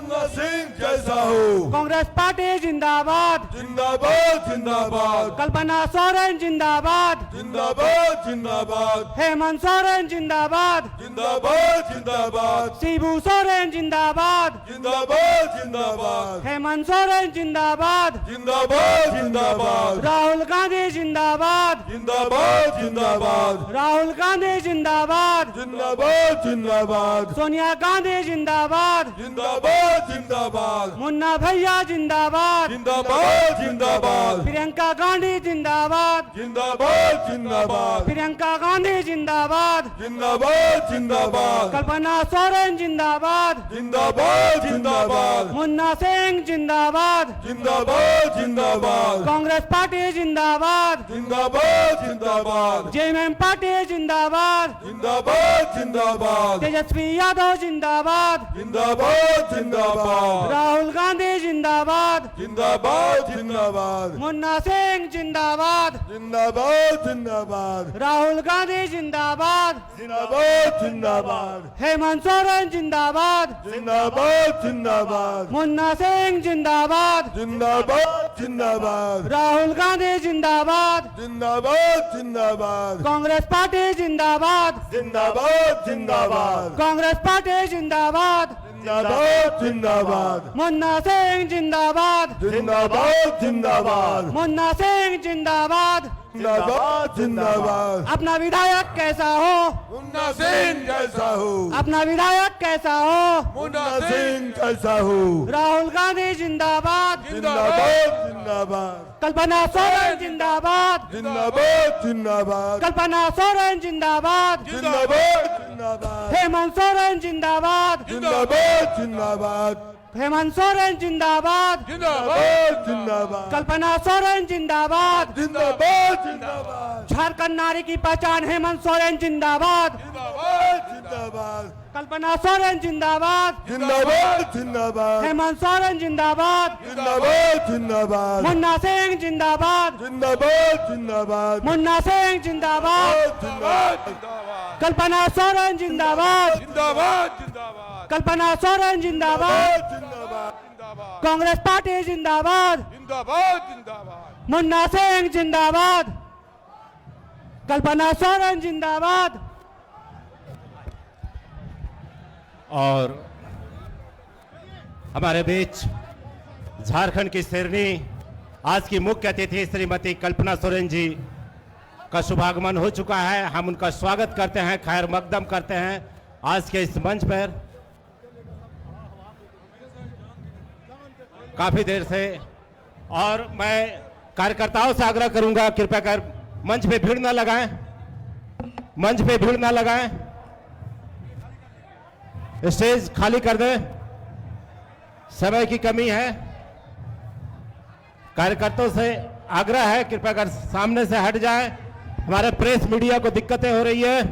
मुन्ना सिंह जैसा हो। कांग्रेस पार्टी जिंदाबाद जिंदाबाद जिंदाबाद। कल्पना सोरेन जिंदाबाद जिंदाबाद जिंदाबाद। हेमंत सोरेन जिंदाबाद जिंदाबाद जिंदाबाद। शिबू सोरेन जिंदाबाद जिंदाबाद जिंदाबाद। हेमंत सोरेन जिंदाबाद जिंदाबाद जिंदाबाद। राहुल गांधी जिंदाबाद जिंदाबाद जिंदाबाद। राहुल गांधी जिंदाबाद जिंदाबाद जिंदाबाद। सोनिया गांधी जिंदाबाद जिंदाबाद जिंदाबाद। मुन्ना भैया जिंदाबाद जिंदाबाद जिंदाबाद। प्रियंका गांधी जिंदाबाद जिंदाबाद जिंदाबाद। प्रियंका गांधी जिंदाबाद जिंदाबाद जिंदाबाद। कल्पना सोरेन जिंदाबाद जिंदाबाद जिंदाबाद। मुन्ना सिंह जिंदाबाद जिंदाबाद जिंदाबाद। कांग्रेस पार्टी जिंदाबाद जिंदाबाद जिंदाबाद। जेएमएम पार्टी जिंदाबाद जिंदाबाद जिंदाबाद। तेजस्वी यादव जिंदाबाद जिंदाबाद जिंदाबाद। राहुल गांधी जिंदाबाद जिंदाबाद जिंदाबाद। मुन्ना सिंह जिंदाबाद जिंदाबाद जिंदाबाद। राहुल गांधी जिंदाबाद जिंदाबाद जिंदाबाद। हेमंत सोरेन जिंदाबाद जिंदाबाद जिंदाबाद। मुन्ना सिंह जिंदाबाद जिंदाबाद जिंदाबाद। राहुल गांधी जिंदाबाद जिंदाबाद जिंदाबाद। कांग्रेस पार्टी जिंदाबाद जिंदाबाद जिंदाबाद। कांग्रेस पार्टी जिंदाबाद जिंदाबाद जिंदाबाद। मुन्ना सिंह जिंदाबाद जिंदाबाद जिंदाबाद। मुन्ना सिंह जिंदाबाद जिंदाबाद जिंदाबाद। अपना विधायक कैसा हो मुन्ना सिंह जैसा हो। अपना विधायक कैसा हो मुन्ना सिंह कैसा हो। राहुल गांधी जिंदाबाद जिंदाबाद जिंदाबाद। कल्पना सोरेन जिंदाबाद जिंदाबाद जिंदाबाद। कल्पना सोरेन जिंदाबाद जिंदाबाद जिंदाबाद। हेमंत सोरेन जिंदाबाद जिंदाबाद जिंदाबाद। हेमंत सोरेन जिंदाबाद जिंदाबाद जिंदाबाद। कल्पना सोरेन जिंदाबाद जिंदाबाद जिंदाबाद। झारखंड नारी की पहचान हेमंत सोरेन जिंदाबाद जिंदाबाद जिंदाबाद। कल्पना सोरेन जिंदाबाद जिंदाबाद जिंदाबाद। हेमंत सोरेन जिंदाबाद जिंदाबाद जिंदाबाद। मुन्ना सिंह जिंदाबाद जिंदाबाद जिंदाबाद। मुन्ना सिंह जिंदाबाद जिंदाबाद। कल्पना सोरेन जिंदाबाद जिंदाबाद जिंदाबाद। कल्पना सोरेन जिंदाबाद जिंदाबाद। कांग्रेस पार्टी जिंदाबाद जिंदाबाद जिंदाबाद। मुन्ना सिंह जिंदाबाद कल्पना सोरेन जिंदाबाद। और हमारे बीच झारखंड की शेरनी आज की मुख्य अतिथि श्रीमती कल्पना सोरेन जी का शुभागमन हो चुका है। हम उनका स्वागत करते हैं, खैर मकदम करते हैं आज के इस मंच पर। काफी देर से, और मैं कार्यकर्ताओं से आग्रह करूंगा कृपया कर मंच पे भीड़ ना लगाएं, मंच पे भीड़ ना लगाएं, स्टेज खाली कर दें, समय की कमी है। कार्यकर्ताओं से आग्रह है कृपया कर सामने से हट जाएं, हमारे प्रेस मीडिया को दिक्कतें हो रही है,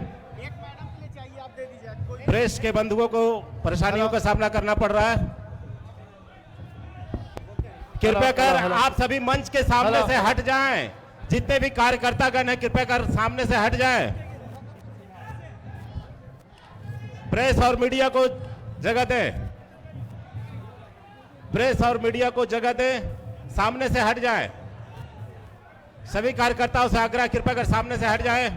प्रेस के बंधुओं को परेशानियों का सामना करना पड़ रहा है। कृपया कर आप सभी मंच के सामने से हट जाएं, जितने भी कार्यकर्तागण हैं कृपया कर सामने से हट जाएं, प्रेस और मीडिया को जगह दें, प्रेस और मीडिया को जगह दें, सामने से हट जाएं। सभी कार्यकर्ताओं से आग्रह कृपया कर सामने से हट जाएं,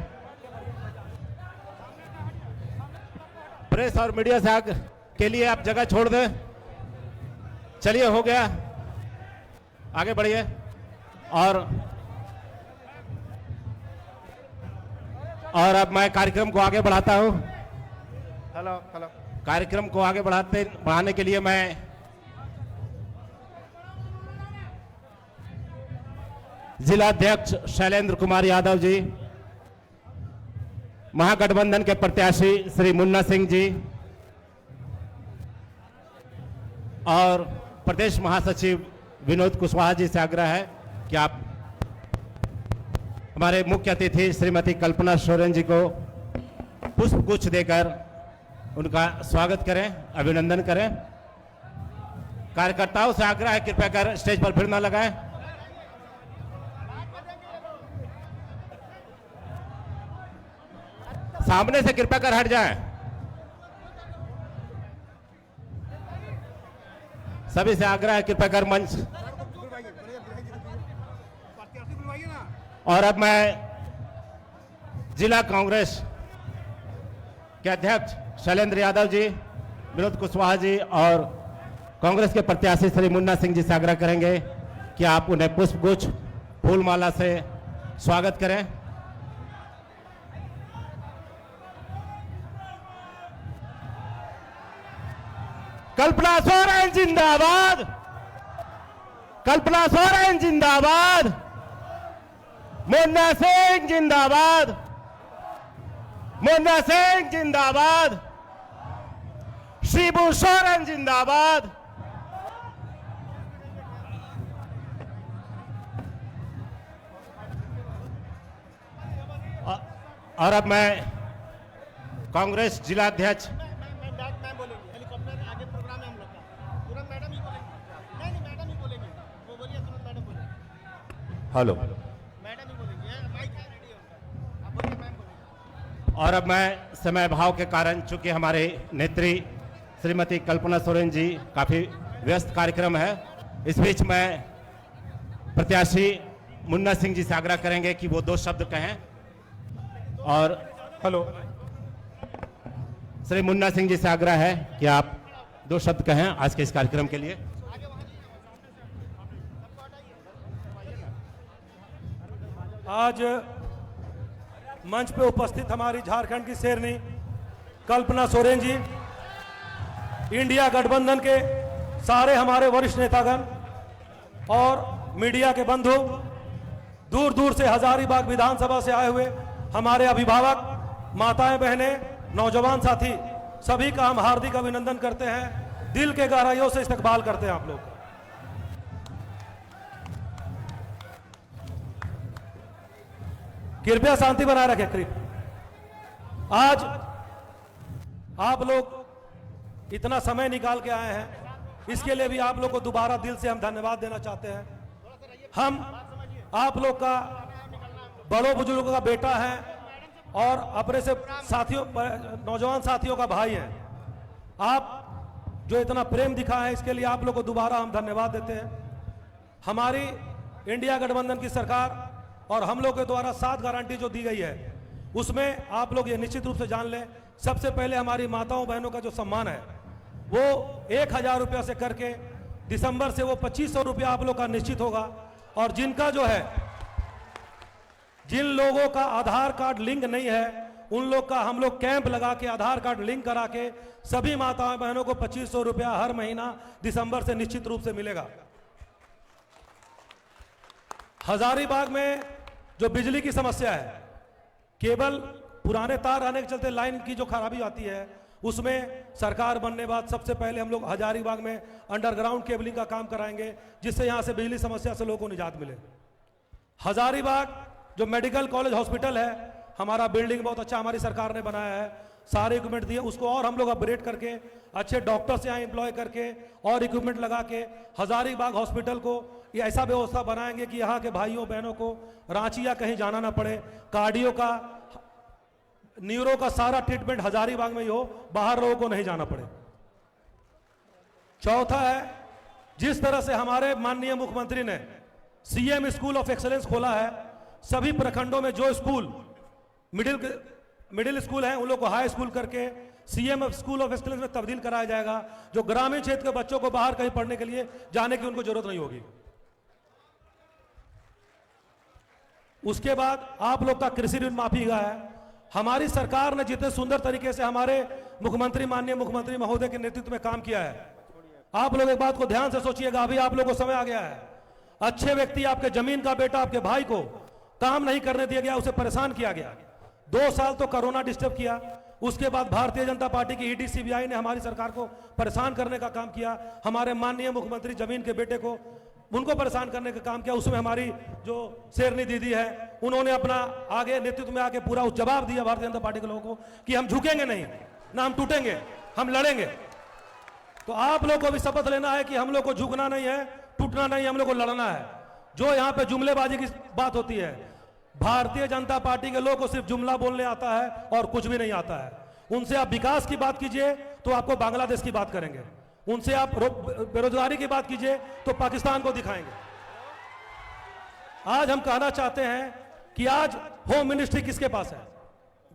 प्रेस और मीडिया से के लिए आप जगह छोड़ दें। चलिए, हो गया, आगे बढ़िए। और अब मैं कार्यक्रम को आगे बढ़ाता हूं। हेलो कार्यक्रम को आगे बढ़ाने के लिए मैं जिला अध्यक्ष शैलेंद्र कुमार यादव जी, महागठबंधन के प्रत्याशी श्री मुन्ना सिंह जी और प्रदेश महासचिव विनोद कुशवाहा जी से आग्रह है कि आप हमारे मुख्य अतिथि श्रीमती कल्पना सोरेन जी को पुष्पगुच्छ देकर उनका स्वागत करें, अभिनंदन करें। कार्यकर्ताओं से आग्रह है कृपया कर स्टेज पर भीड़ न लगाएं। सामने से कृपया कर हट जाएं। सभी से आग्रह है कृपया कर मंच। और अब मैं जिला कांग्रेस के अध्यक्ष शैलेंद्र यादव जी, विनोद कुशवाहा जी और कांग्रेस के प्रत्याशी श्री मुन्ना सिंह जी से आग्रह करेंगे कि आप उन्हें पुष्पगुच्छ फूलमाला से स्वागत करें। कल्पना सोरेन जिंदाबाद, कल्पना सोरेन जिंदाबाद, मुन्ना सिंह जिंदाबाद, मुन्ना सिंह जिंदाबाद, शिबू सोरेन जिंदाबाद। और अब मैं कांग्रेस जिला अध्यक्ष हेलो और अब मैं समय भाव के कारण चूंकि हमारे नेत्री श्रीमती कल्पना सोरेन जी काफी व्यस्त कार्यक्रम है, इस बीच मैं प्रत्याशी मुन्ना सिंह जी से आग्रह करेंगे कि वो 2 शब्द कहें। और हेलो, श्री मुन्ना सिंह जी से आग्रह है कि आप 2 शब्द कहें आज के इस कार्यक्रम के लिए। आज मंच पे उपस्थित हमारी झारखंड की शेरनी कल्पना सोरेन जी, इंडिया गठबंधन के सारे हमारे वरिष्ठ नेतागण और मीडिया के बंधु, दूर दूर से हजारीबाग विधानसभा से आए हुए हमारे अभिभावक, माताएं, बहनें, नौजवान साथी, सभी का हम हार्दिक अभिनंदन करते हैं, दिल के गहराइयों से इस्तकबाल करते हैं आप लोग। कृपया शांति बनाए रखें। कृपया आज आप लोग इतना समय निकाल के आए हैं, इसके लिए भी आप लोग को दोबारा दिल से हम धन्यवाद देना चाहते हैं। हम आप लोग का बड़ों बुजुर्गों का बेटा है और अपने से साथियों, नौजवान साथियों का भाई है। आप जो इतना प्रेम दिखा है इसके लिए आप लोग को दोबारा हम धन्यवाद देते हैं। हमारी इंडिया गठबंधन की सरकार और हम लोग के द्वारा 7 गारंटी जो दी गई है उसमें आप लोग ये निश्चित रूप से जान लें, सबसे पहले हमारी माताओं बहनों का जो सम्मान है वो 1000 रुपया से करके दिसंबर से वो 2500 रुपया आप लोग का निश्चित होगा। और जिनका जो है, जिन लोगों का आधार कार्ड लिंक नहीं है उन लोग का हम लोग कैंप लगा के आधार कार्ड लिंक करा के सभी माताओं बहनों को 2500 रुपया हर महीना दिसंबर से निश्चित रूप से मिलेगा। हजारीबाग में जो बिजली की समस्या है, केबल पुराने तार रहने के चलते लाइन की जो खराबी आती है, उसमें सरकार बनने बाद सबसे पहले हम लोग हजारीबाग में अंडरग्राउंड केबलिंग का काम कराएंगे, जिससे यहां से बिजली समस्या से लोगों को निजात मिले। हजारीबाग जो मेडिकल कॉलेज हॉस्पिटल है, हमारा बिल्डिंग बहुत अच्छा हमारी सरकार ने बनाया है, सारे इक्विपमेंट दिए, उसको और हम लोग अपग्रेड करके अच्छे डॉक्टर्स यहाँ एम्प्लॉय करके और इक्विपमेंट लगा के हजारीबाग हॉस्पिटल को ये ऐसा व्यवस्था बनाएंगे कि यहाँ के भाइयों बहनों को रांची या कहीं जाना ना पड़े। कार्डियो का, न्यूरो का सारा ट्रीटमेंट हजारीबाग में ही हो, बाहर लोगों को नहीं जाना पड़े। चौथा है, जिस तरह से हमारे माननीय मुख्यमंत्री ने सीएम स्कूल ऑफ एक्सलेंस खोला है, सभी प्रखंडों में जो स्कूल मिडिल स्कूल है उन लोग को हाई स्कूल करके सीएम स्कूल ऑफ एक्सलेंस में तब्दील कराया जाएगा, जो ग्रामीण क्षेत्र के बच्चों को बाहर कहीं पढ़ने के लिए जाने की उनको जरूरत नहीं होगी। उसके बाद आप लोग का कृषि ऋण माफी का है। हमारी सरकार ने जितने सुंदर तरीके से हमारे मुख्यमंत्री, माननीय मुख्यमंत्री महोदय के नेतृत्व में काम किया है, आप लोग एक बात को ध्यान से सोचिएगा, अभी आप लोग को समय आ गया है। अच्छे व्यक्ति, आपके जमीन का बेटा, आपके भाई को काम नहीं करने दिया गया, उसे परेशान किया गया। 2 साल तो कोरोना डिस्टर्ब किया, उसके बाद भारतीय जनता पार्टी की ईडी सीबीआई ने हमारी सरकार को परेशान करने का काम किया। हमारे माननीय मुख्यमंत्री जमीन के बेटे को, उनको परेशान करने का काम किया। उसमें हमारी जो शेरनी दीदी है, उन्होंने अपना आगे नेतृत्व में आके पूरा जवाब दिया भारतीय जनता पार्टी के लोगों को कि हम झुकेंगे नहीं, ना हम टूटेंगे, हम लड़ेंगे। तो आप लोग को भी शपथ लेना है कि हम लोग को झुकना नहीं है, टूटना नहीं, हम लोग को लड़ना है। जो यहाँ पे जुमलेबाजी की बात होती है, भारतीय जनता पार्टी के लोगों को सिर्फ जुमला बोलने आता है और कुछ भी नहीं आता है। उनसे आप विकास की बात कीजिए तो आपको बांग्लादेश की बात करेंगे, उनसे आप बेरोजगारी की बात कीजिए तो पाकिस्तान को दिखाएंगे। आज हम कहना चाहते हैं कि आज होम मिनिस्ट्री किसके पास है?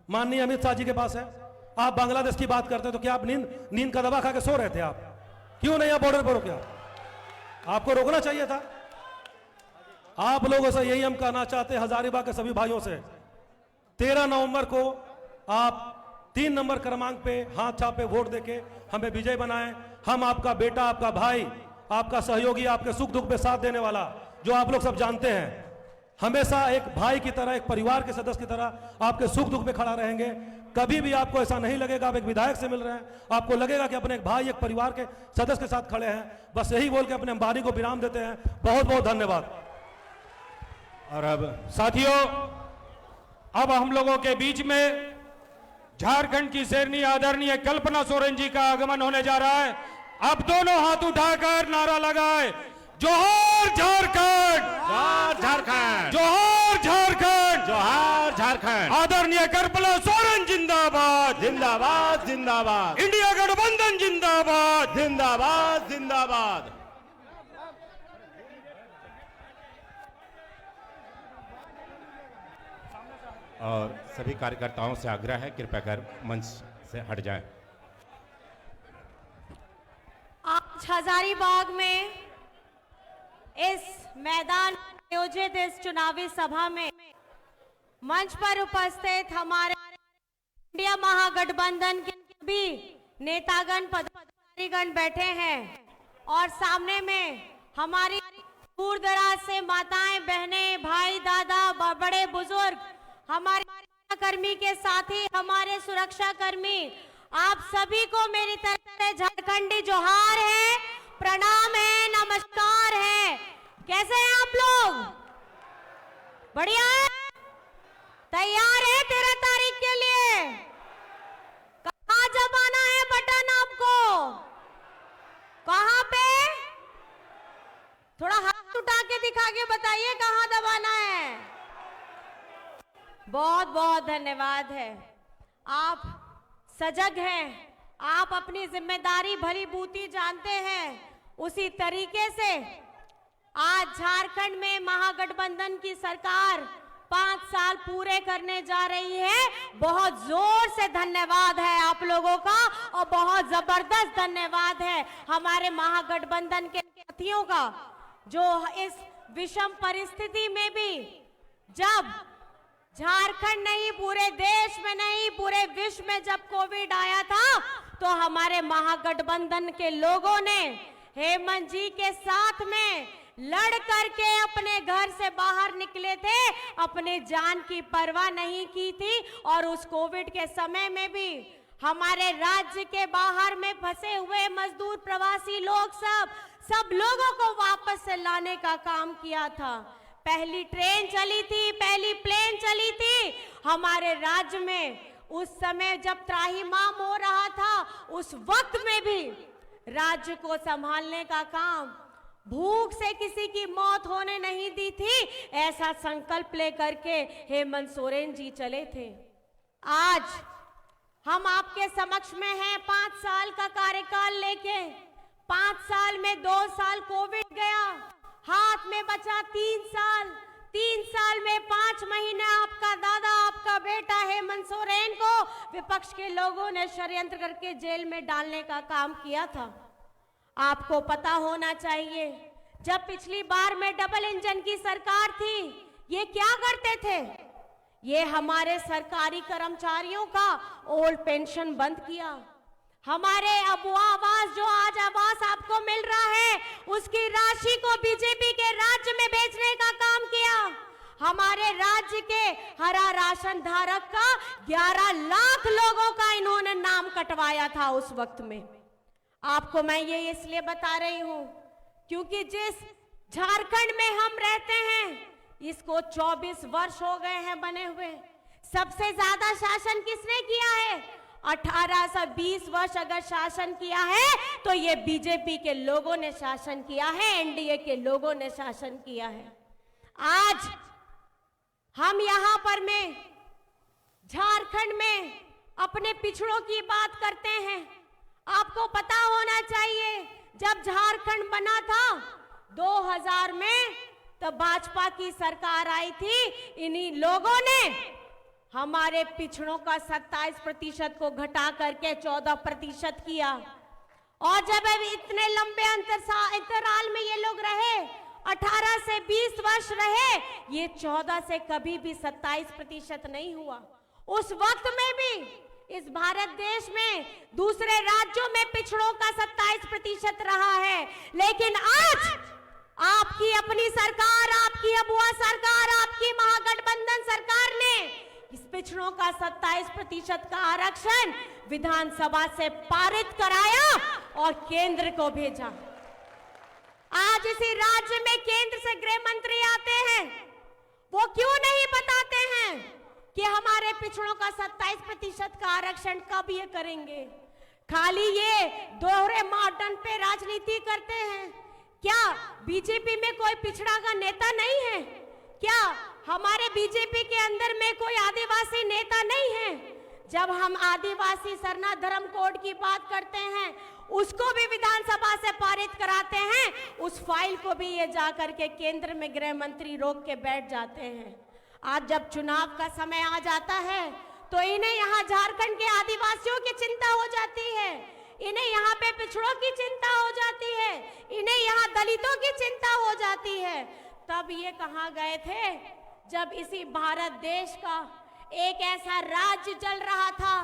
माननीय अमित शाह जी के पास है। आप बांग्लादेश की बात करते हैं तो क्या आप नींद का दवा खा के सो रहे थे? आप क्यों नहीं आप बॉर्डर पर रोके? आपको रोकना चाहिए था। आप लोगों से यही हम कहना चाहते हैं, हजारीबाग के सभी भाइयों से, 13 नवंबर को आप 3 नंबर क्रमांक पे हाथ छापे वोट देके हमें विजय बनाएं। हम आपका बेटा, आपका भाई, आपका सहयोगी, आपके सुख दुख में साथ देने वाला, जो आप लोग सब जानते हैं, हमेशा एक भाई की तरह, एक परिवार के सदस्य की तरह आपके सुख दुख में खड़ा रहेंगे। कभी भी आपको ऐसा नहीं लगेगा आप एक विधायक से मिल रहे हैं, आपको लगेगा कि अपने एक भाई, एक परिवार के सदस्य के साथ खड़े हैं। बस यही बोल के अपने अंबानी को विराम देते हैं। बहुत बहुत धन्यवाद। और अब साथियों, अब हम लोगों के बीच में झारखंड की शेरनी आदरणीय कल्पना सोरेन जी का आगमन होने जा रहा है। अब दोनों हाथ उठाकर नारा लगाए, जोहार झारखंड, जोहार झारखंड, जोहार झारखंड, जोहार झारखंड। आदरणीय कल्पना सोरेन जिंदाबाद, जिंदाबाद जिंदाबाद, इंडिया गठबंधन जिंदाबाद, जिंदाबाद जिंदाबाद। और सभी कार्यकर्ताओं से आग्रह है, कृपया कर मंच से हट जाएं। आज हजारीबाग में इस मैदान में आयोजित इस चुनावी सभा में मंच पर उपस्थित हमारे इंडिया महागठबंधन के भी नेतागण, पदाधिकारीगण बैठे हैं और सामने में हमारी दूर दराज से माताएं, बहनें, भाई, दादा, बड़े बुजुर्ग, हमारे कर्मी के साथी, हमारे सुरक्षा कर्मी, आप सभी को मेरी तरफ से झारखंडी जोहार है, प्रणाम है, नमस्कार है। कैसे हैं आप लोग? बढ़िया है? तैयार है 13 तारीख के लिए? कहाँ दबाना है बटन आपको? कहाँ पे? थोड़ा हाथ उठा के दिखा के बताइए कहाँ दबाना है। बहुत बहुत धन्यवाद है। आप सजग हैं, आप अपनी जिम्मेदारी भली बूती जानते हैं। उसी तरीके से आज झारखंड में महागठबंधन की सरकार 5 साल पूरे करने जा रही है। बहुत जोर से धन्यवाद है आप लोगों का और बहुत जबरदस्त धन्यवाद है हमारे महागठबंधन के साथियों का, जो इस विषम परिस्थिति में भी, जब झारखंड नहीं, पूरे देश में नहीं, पूरे विश्व में जब कोविड आया था, तो हमारे महागठबंधन के लोगों ने हेमंत जी के साथ में लड़ करके अपने घर से बाहर निकले थे, अपने जान की परवाह नहीं की थी। और उस कोविड के समय में भी हमारे राज्य के बाहर में फंसे हुए मजदूर, प्रवासी लोग, सब लोगों को वापस से लाने का काम किया था। पहली ट्रेन चली थी, पहली प्लेन चली थी हमारे राज्य में। उस समय जब त्राहिमाम हो रहा था, उस वक्त में भी राज्य को संभालने का काम, भूख से किसी की मौत होने नहीं दी थी, ऐसा संकल्प लेकर के हेमंत सोरेन जी चले थे। आज हम आपके समक्ष में हैं 5 साल का कार्यकाल लेके। 5 साल में 2 साल कोविड गया, हाथ में बचा 3 साल। 3 साल में 5 महीने आपका दादा, आपका बेटा हेमंत सोरेन को विपक्ष के लोगों ने षड्यंत्र करके जेल में डालने का काम किया था। आपको पता होना चाहिए, जब पिछली बार में डबल इंजन की सरकार थी, ये क्या करते थे? ये हमारे सरकारी कर्मचारियों का ओल्ड पेंशन बंद किया। हमारे आवास, जो आज आवास आपको मिल रहा है, उसकी राशि को बीजेपी के राज्य में बेचने का काम किया। हमारे राज्य के हरा राशन धारक का 11 लाख लोगों का इन्होंने नाम कटवाया था उस वक्त में। आपको मैं ये इसलिए बता रही हूं क्योंकि जिस झारखंड में हम रहते हैं, इसको 24 वर्ष हो गए हैं बने हुए। सबसे ज्यादा शासन किसने किया है? 18 से 20 वर्ष अगर शासन किया है तो ये बीजेपी के लोगों ने शासन किया है, एनडीए के लोगों ने शासन किया है। आज हम यहां पर में झारखंड में अपने पिछड़ों की बात करते हैं। आपको पता होना चाहिए जब झारखंड बना था 2000 में, तब भाजपा की सरकार आई थी। इन्हीं लोगों ने हमारे पिछड़ों का 27% को घटा करके 14% किया। और जब अब इतने लंबे अंतराल में ये लोग रहे, 18 से 20 वर्ष रहे, ये 14 से कभी भी 27% नहीं हुआ। उस वक्त में भी इस भारत देश में दूसरे राज्यों में पिछड़ों का 27% रहा है, लेकिन आज आपकी अपनी सरकार, आपकी अबुआ सरकार, आपकी महागठबंधन सरकार ने इस पिछड़ों का 27% का आरक्षण विधानसभा से पारित कराया और केंद्र को भेजा। आज इसी राज्य में केंद्र से गृह मंत्री आते हैं, वो क्यों नहीं बताते हैं कि हमारे पिछड़ों का 27% का आरक्षण कब ये करेंगे? खाली ये दोहरे मापदंड पे राजनीति करते हैं। क्या बीजेपी में कोई पिछड़ा का नेता नहीं है? क्या हमारे बीजेपी के अंदर में कोई आदिवासी नेता नहीं है? जब हम आदिवासी सरना धर्म कोड की बात करते हैं, उसको भी विधानसभा से पारित कराते हैं, उस फाइल को भी ये जा करके केंद्र में गृह मंत्री रोक के बैठ जाते हैं। आज जब चुनाव का समय आ जाता है तो इन्हें यहाँ झारखंड के आदिवासियों की चिंता हो जाती है, इन्हें यहाँ पे पिछड़ों की चिंता हो जाती है, इन्हें यहाँ दलितों की चिंता हो जाती है। तब ये कहाँ गए थे जब इसी भारत देश का एक ऐसा राज्य चल रहा था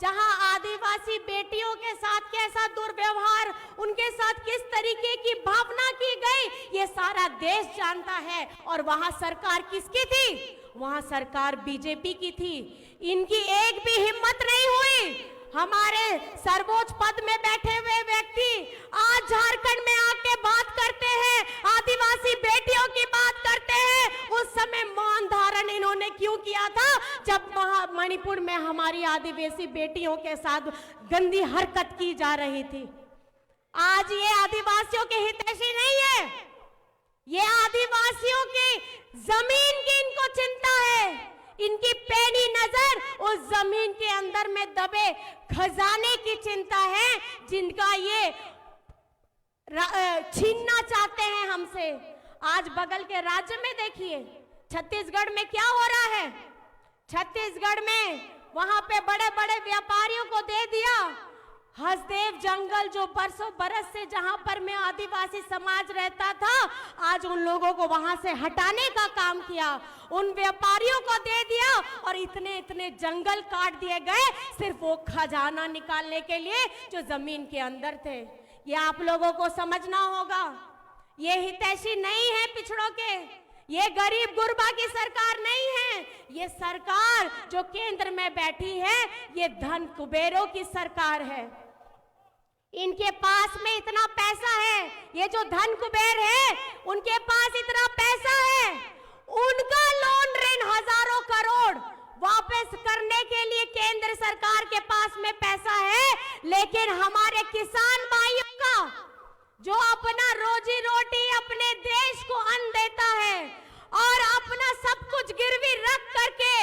जहां आदिवासी बेटियों के साथ कैसा दुर्व्यवहार, उनके साथ किस तरीके की भावना की गई, ये सारा देश जानता है। और वहां सरकार किसकी थी? वहां सरकार बीजेपी की थी। इनकी एक भी हिम्मत नहीं हुई। हमारे सर्वोच्च पद में बैठे हुए व्यक्ति आज झारखंड में आके बात करते हैं, आदिवासी बेटियों की बात करते हैं। उस समय मौन धारण इन्होंने क्यों किया था जब मणिपुर में हमारी आदिवासी बेटियों के साथ गंदी हरकत की जा रही थी? आज ये आदिवासियों के हितैषी नहीं है, ये आदिवासियों की जमीन की इनको चिंता है। इनकी पैनी नजर उस जमीन के अंदर में दबे खजाने की चिंता है, जिनका ये छीनना चाहते हैं हमसे। आज बगल के राज्य में देखिए, छत्तीसगढ़ में क्या हो रहा है। छत्तीसगढ़ में वहां पे बड़े बड़े व्यापारियों को दे दिया हसदेव जंगल, जो बरसों बरस से जहां पर में आदिवासी समाज रहता था, आज उन लोगों को वहां से हटाने का काम किया, उन व्यापारियों को दे दिया और इतने इतने जंगल काट दिए गए सिर्फ वो खजाना निकालने के लिए जो जमीन के अंदर थे। ये आप लोगों को समझना होगा, ये हितैषी नहीं है पिछड़ों के, ये गरीब गुरबा की सरकार नहीं है। ये सरकार जो केंद्र में बैठी है, ये धन कुबेरों की सरकार है। इनके पास में इतना पैसा है, ये जो धन कुबेर है उनके पास इतना पैसा है, उनका लोन ऋण हजारों करोड़ वापस करने के लिए केंद्र सरकार के पास में पैसा है, लेकिन हमारे किसान भाइयों का जो अपना रोजी रोटी अपने देश को अन्न देता है और अपना सब कुछ गिरवी रख करके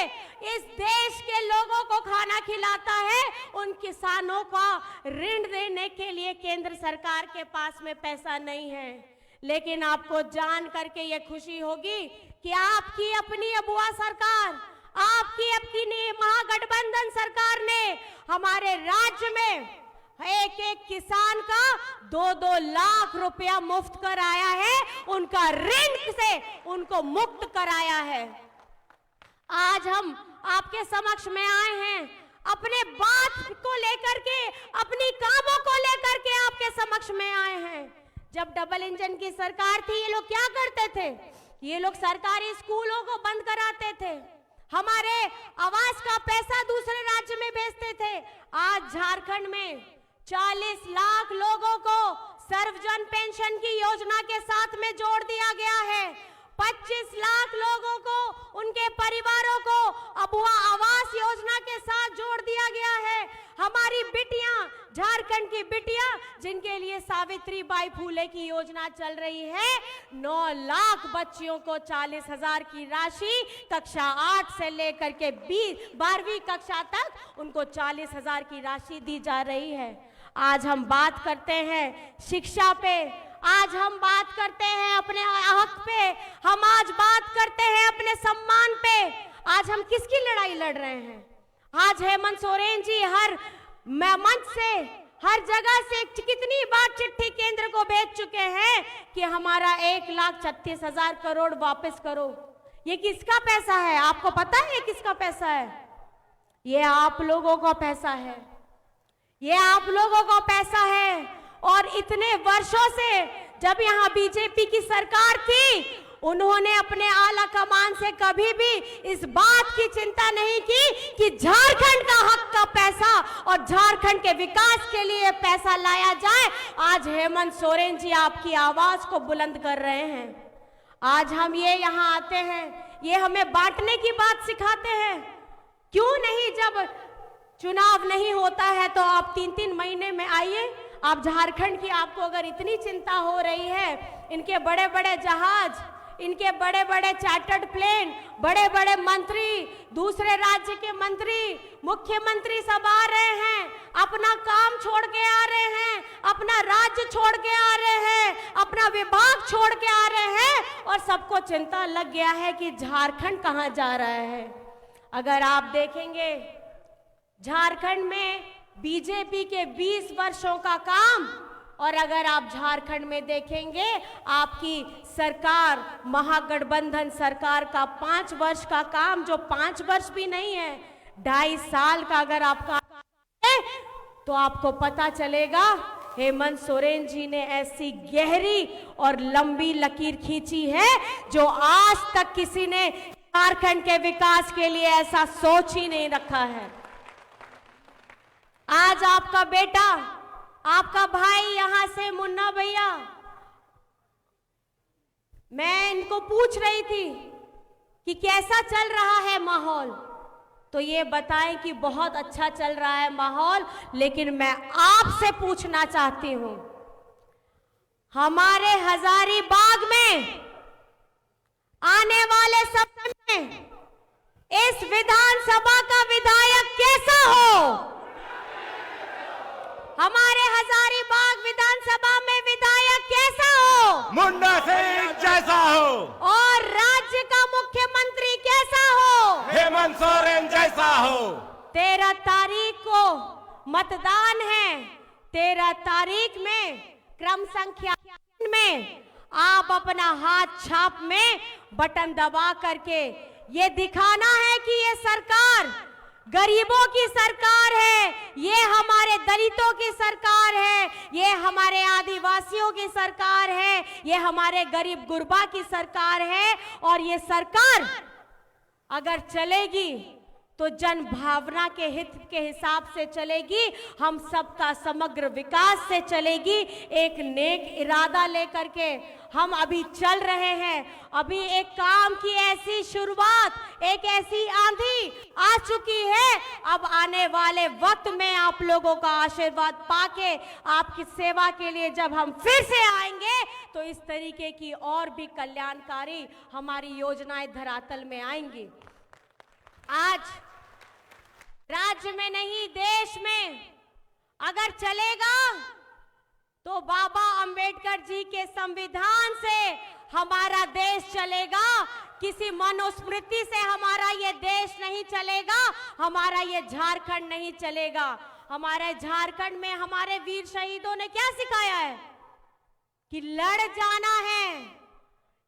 इस देश के लोगों को खाना खिलाता है, उन किसानों का ऋण देने के लिए केंद्र सरकार के पास में पैसा नहीं है। लेकिन आपको जान करके ये खुशी होगी कि आपकी अपनी अबुआ सरकार, आपकी अपनी महागठबंधन सरकार ने हमारे राज्य में एक एक किसान का 2-2 लाख रुपया मुफ्त कराया है, उनका ऋण से उनको मुक्त कराया है। आज हम आपके समक्ष में आए हैं अपने बात को लेकर के, अपनी कामों को लेकर के आपके समक्ष में आए हैं। जब डबल इंजन की सरकार थी, ये लोग क्या करते थे? ये लोग सरकारी स्कूलों को बंद कराते थे, हमारे आवास का पैसा दूसरे राज्य में भेजते थे। आज झारखंड में 40 लाख लोगों को सर्वजन पेंशन की योजना के साथ में जोड़ दिया गया है। 25 लाख लोगों को, उनके परिवारों को अबुआ आवास योजना के साथ जोड़ दिया गया है। हमारी बिटियां, झारखंड की बिटियां जिनके लिए सावित्री बाई फूले की योजना चल रही है, 9 लाख बच्चियों को 40,000 की राशि कक्षा 8 से लेकर के 12वीं कक्षा तक उनको 40,000 की राशि दी जा रही है। आज हम बात करते हैं शिक्षा पे, आज हम बात करते हैं अपने हक पे, हम आज बात करते हैं अपने सम्मान पे। आज हम किसकी लड़ाई लड़ रहे हैं? आज हेमंत सोरेन जी हर मंच से, हर जगह से कितनी बार चिट्ठी केंद्र को भेज चुके हैं कि हमारा 1,36,000 करोड़ वापस करो। ये किसका पैसा है? आपको पता है ये किसका पैसा है? ये आप लोगों का पैसा है, ये आप लोगों का पैसा है। और इतने वर्षों से जब यहाँ बीजेपी की सरकार थी, उन्होंने अपने आला कमान से कभी भी इस बात की चिंता नहीं की कि झारखंड का हक का पैसा और झारखंड के विकास के लिए पैसा लाया जाए। आज हेमंत सोरेन जी आपकी आवाज को बुलंद कर रहे हैं। आज हम ये यहाँ आते हैं, ये हमें बांटने की बात सिखाते हैं। क्यों नहीं, जब चुनाव नहीं होता है तो आप 3-3 महीने में आइए। आप झारखंड की, आपको अगर इतनी चिंता हो रही है, इनके बड़े बड़े जहाज, इनके बड़े बड़े चार्टर्ड प्लेन, बड़े बड़े मंत्री, दूसरे राज्य के मंत्री, मुख्यमंत्री सब आ रहे हैं, अपना काम छोड़ के आ रहे हैं, अपना राज्य छोड़ के आ रहे हैं, अपना विभाग छोड़ के आ रहे हैं, और सबको चिंता लग गया है कि झारखंड कहां जा रहा है। अगर आप देखेंगे झारखंड में बीजेपी के 20 वर्षों का काम, और अगर आप झारखंड में देखेंगे आपकी सरकार, महागठबंधन सरकार का 5 वर्ष का काम, जो 5 वर्ष भी नहीं है, 2.5 साल का अगर आपका है, तो आपको पता चलेगा हेमंत सोरेन जी ने ऐसी गहरी और लंबी लकीर खींची है जो आज तक किसी ने झारखंड के विकास के लिए ऐसा सोच ही नहीं रखा है। आज आपका बेटा, आपका भाई यहां से, मुन्ना भैया, मैं इनको पूछ रही थी कि कैसा चल रहा है माहौल, तो ये बताएं कि बहुत अच्छा चल रहा है माहौल। लेकिन मैं आपसे पूछना चाहती हूं, हमारे हजारीबाग में आने वाले समय में इस विधानसभा का विधायक कैसा हो? हमारे हजारीबाग विधानसभा में विधायक कैसा हो? मुंडा सिंह जैसा हो। और राज्य का मुख्यमंत्री कैसा हो? हेमंत सोरेन जैसा हो। 13 तारीख को मतदान है। 13 तारीख में क्रम संख्या में आप अपना हाथ छाप में बटन दबा करके ये दिखाना है कि ये सरकार गरीबों की सरकार है, ये हमारे दलितों की सरकार है, ये हमारे आदिवासियों की सरकार है, ये हमारे गरीब गुरबा की सरकार है। और ये सरकार अगर चलेगी तो जन भावना के हित के हिसाब से चलेगी, हम सबका समग्र विकास से चलेगी, एक नेक इरादा लेकर के हम अभी चल रहे हैं। अभी एक काम की ऐसी शुरुआत, एक ऐसी आंधी आ चुकी है। अब आने वाले वक्त में आप लोगों का आशीर्वाद पाके आपकी सेवा के लिए जब हम फिर से आएंगे तो इस तरीके की और भी कल्याणकारी हमारी योजनाएं धरातल में आएंगी। आज राज्य में नहीं, देश में अगर चलेगा तो बाबा अंबेडकर जी के संविधान से हमारा देश चलेगा। किसी मनुस्मृति से हमारा ये देश नहीं चलेगा, हमारा ये झारखंड नहीं चलेगा। हमारे झारखंड में हमारे वीर शहीदों ने क्या सिखाया है कि लड़ जाना है,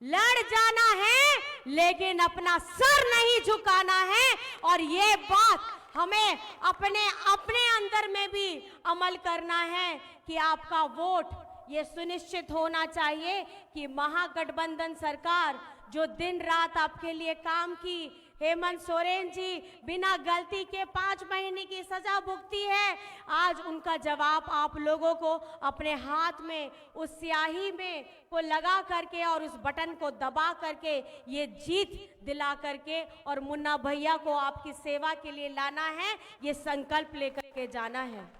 लड़ जाना है, लेकिन अपना सर नहीं झुकाना है। और ये बात हमें अपने अंदर में भी अमल करना है कि आपका वोट ये सुनिश्चित होना चाहिए कि महागठबंधन सरकार जो दिन रात आपके लिए काम की, हेमंत सोरेन जी बिना गलती के 5 महीने की सजा भुगती है, आज उनका जवाब आप लोगों को अपने हाथ में उस स्याही में को लगा करके और उस बटन को दबा करके ये जीत दिला करके और मुन्ना भैया को आपकी सेवा के लिए लाना है, ये संकल्प लेकर के जाना है।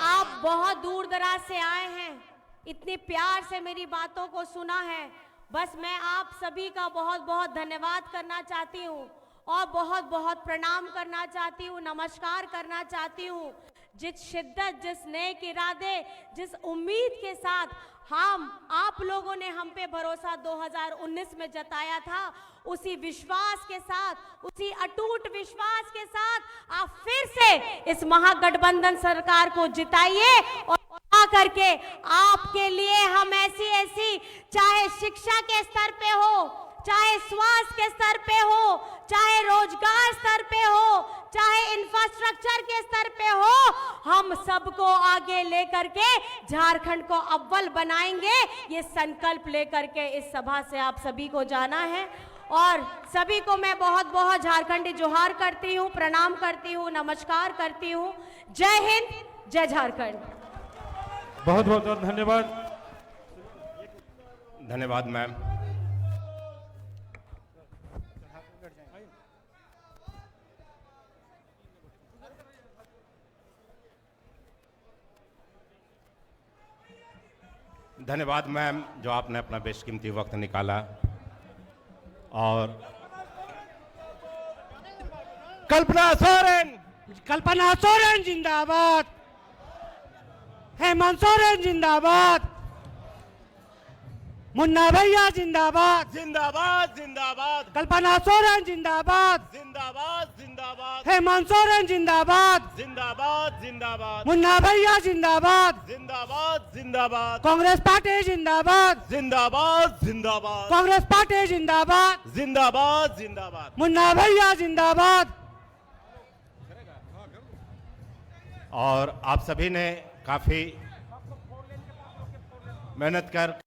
आप बहुत दूर दराज से आए हैं, इतने प्यार से मेरी बातों को सुना है, बस मैं आप सभी का बहुत बहुत धन्यवाद करना चाहती हूँ। और बहुत बहुत प्रणाम करना चाहती हूँ, नमस्कार करना चाहती हूँ। जिस शिद्दत, जिस नेक इरादे, जिस उम्मीद के साथ आप लोगों ने हम पे भरोसा 2019 में जताया था, उसी विश्वास के साथ, उसी अटूट विश्वास के साथ आप फिर से इस महागठबंधन सरकार को जिताइए और करके आपके लिए हम ऐसी चाहे शिक्षा के स्तर पे हो, चाहे स्वास्थ्य के स्तर पे हो, चाहे रोजगार स्तर पे हो, चाहे इंफ्रास्ट्रक्चर के स्तर पे हो, हम सबको आगे लेकर के झारखंड को अव्वल बनाएंगे। ये संकल्प लेकर के इस सभा से आप सभी को जाना है और सभी को मैं बहुत बहुत झारखंडी जोहार करती हूँ, प्रणाम करती हूँ, नमस्कार करती हूँ। जय हिंद, जय झारखंड। बहुत बहुत धन्यवाद। धन्यवाद मैम। धन्यवाद मैम, जो आपने अपना बेशकीमती वक्त निकाला। और कल्पना सोरेन जिंदाबाद। हेमंत सोरेन जिंदाबाद। मुन्ना भैया जिंदाबाद। जिंदाबाद जिंदाबाद। कल्पना सोरेन जिंदाबाद। जिंदाबाद जिंदाबाद। हेमंत सोरेन जिंदाबाद। जिंदाबाद जिंदाबाद। मुन्ना भैया जिंदाबाद। जिंदाबाद जिंदाबाद। कांग्रेस पार्टी जिंदाबाद। जिंदाबाद जिंदाबाद। कांग्रेस पार्टी जिंदाबाद। जिंदाबाद जिंदाबाद। मुन्ना भैया जिंदाबाद। और आप सभी ने काफी मेहनत कर